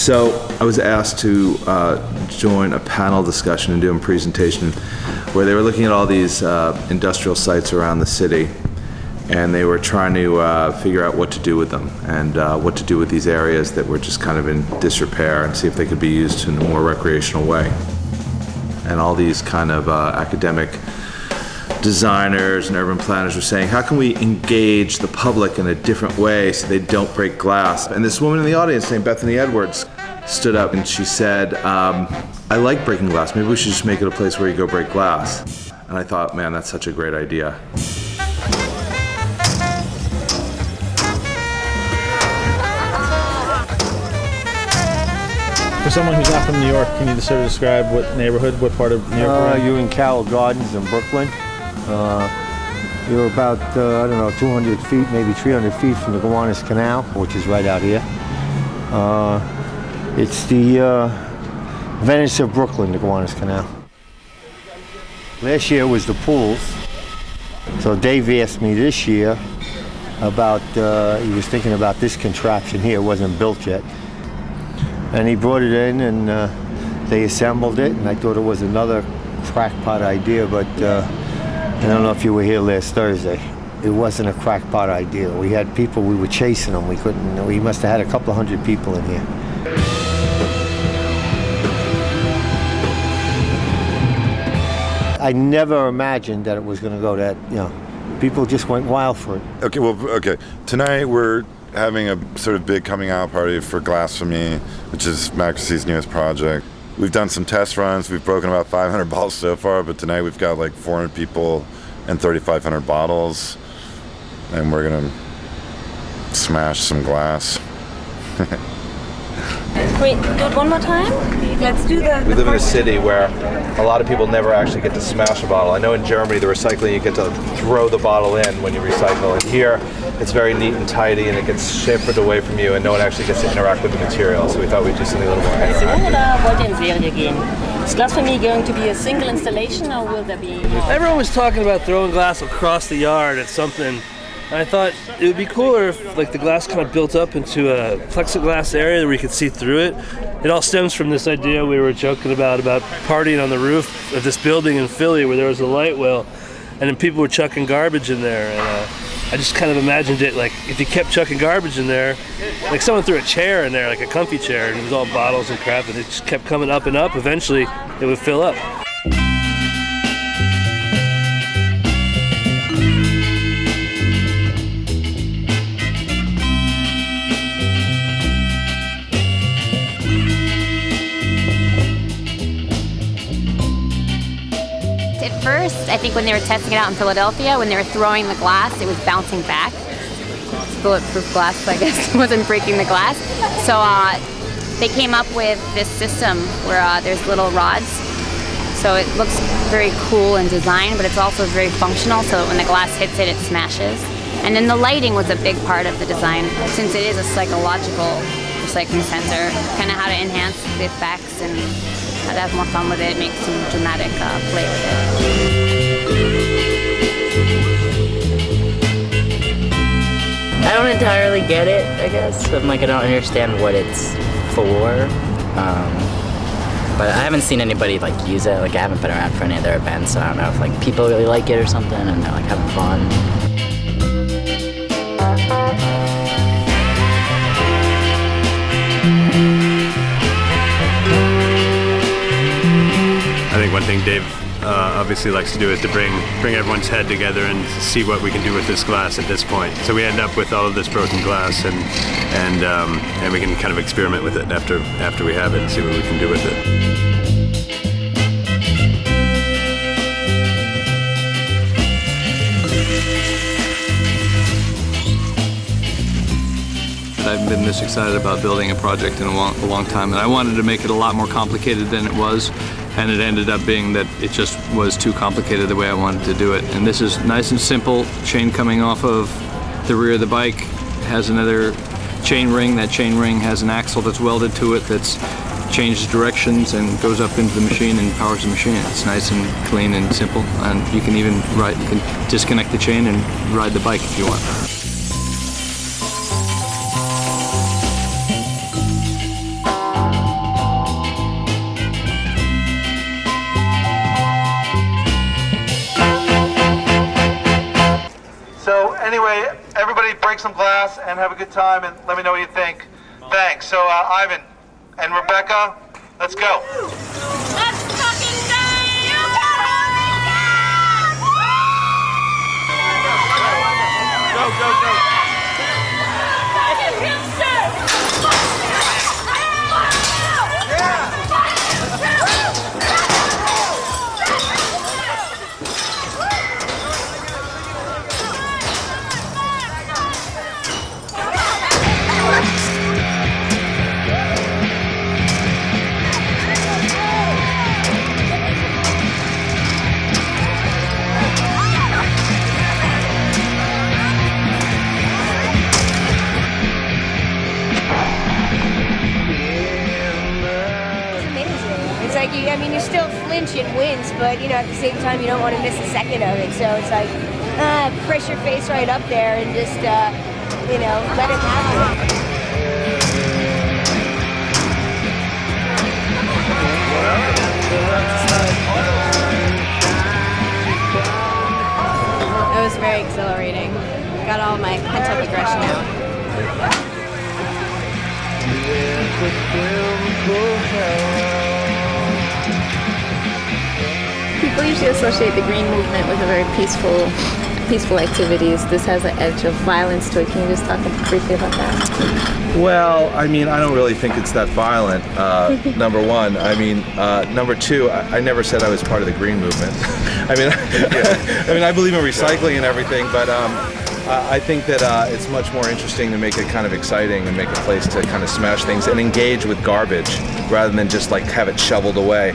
So I was asked to join a panel discussion and do a presentation where they were looking at all these industrial sites around the city, and they were trying to figure out what to do with them and what to do with these areas that were just kind of in disrepair and see if they could be used in a more recreational way. And all these kind of academic designers and urban planners were saying, how can we engage the public in a different way so they don't break glass? And this woman in the audience named Bethany Edwards stood up and she said, I like breaking glass. Maybe we should just make it a place where you go break glass. And I thought, man, that's such a great idea. For someone who's not from New York, can you just sort of describe what neighborhood, what part of New York you're in Carroll Gardens in Brooklyn. You're about, I don't know, 200 feet, maybe 300 feet from the Gowanus Canal, which is right out here. It's the Venice of Brooklyn, the Gowanus Canal. Last year was the pools. So Dave asked me this year about, he was thinking about this contraption here, it wasn't built yet. And he brought it in and they assembled it, and I thought it was another crackpot idea, but I don't know if you were here last Thursday. It wasn't a crackpot idea. We had people, we were chasing them. We must have had a couple of hundred people in here. I never imagined that it was going to go that, you know, people just went wild for it. Okay. Tonight we're having a sort of big coming out party for Glassphemy, which is Macrocy's newest project. We've done some test runs. We've broken about 500 bottles so far, but tonight we've got like 400 people and 3,500 bottles, and we're gonna smash some glass. Wait, do it one more time? Let's do that. We live in a city where a lot of people never actually get to smash a bottle. I know in Germany, the recycling, you get to throw the bottle in when you recycle. And here, it's very neat and tidy, and it gets shipped away from you, and no one actually gets to interact with the material. So we thought we'd do something a little more interactive. Is Glassphemy going to be a single installation, or will there be more? Everyone was talking about throwing glass across the yard at something. And I thought it would be cooler if like the glass kind of built up into a plexiglass area where you could see through it. It all stems from this idea we were joking about partying on the roof of this building in Philly where there was a light well, and then people were chucking garbage in there. And I just kind of imagined it like if you kept chucking garbage in there, like someone threw a chair in there, like a comfy chair, and it was all bottles and crap, and it just kept coming up and up. Eventually, it would fill up. At first, I think when they were testing it out in Philadelphia, when they were throwing the glass, it was bouncing back. Bulletproof glass, I guess, wasn't breaking the glass. So they came up with this system where there's little rods. So it looks very cool in design, but it's also very functional, so when the glass hits it, it smashes. And then the lighting was a big part of the design, since it is a psychological recycling center, kind of how to enhance the effects and how to have more fun with it, make some dramatic play with it. I don't entirely get it, I guess. I'm like, I don't understand what it's for. But I haven't seen anybody like use it. Like I haven't been around for any of their events, so I don't know if like people really like it or something and they're like having fun. I think one thing Dave obviously likes to do is to bring everyone's head together and see what we can do with this glass at this point. So we end up with all of this broken glass, and we can kind of experiment with it after we have it and see what we can do with it. I've been this excited about building a project in a long time, and I wanted to make it a lot more complicated than it was, and it ended up being that it just was too complicated the way I wanted to do it. And this is nice and simple, chain coming off of the rear of the bike, has another chain ring. That chain ring has an axle that's welded to it that's changes directions and goes up into the machine and powers the machine. It's nice and clean and simple, and you can even you can disconnect the chain and ride the bike if you want. anyway, everybody break some glass and have a good time and let me know what you think. Thanks. So, Ivan and Rebecca, let's go. Let's fucking go! You can hold me down! Go, go, go. I mean, you still flinch in wins, but, you know, at the same time, you don't want to miss a second of it. So it's like, press your face right up there and just, you know, let it happen. It was very exhilarating. Got all my pent-up aggression out. People usually associate the green movement with a very peaceful activities. This has an edge of violence to it. Can you just talk briefly about that? Well, I mean, I don't really think it's that violent, number one. I mean, number two, I never said I was part of the green movement. I mean, I believe in recycling and everything, but I think that it's much more interesting to make it kind of exciting and make a place to kind of smash things and engage with garbage rather than just like have it shoveled away.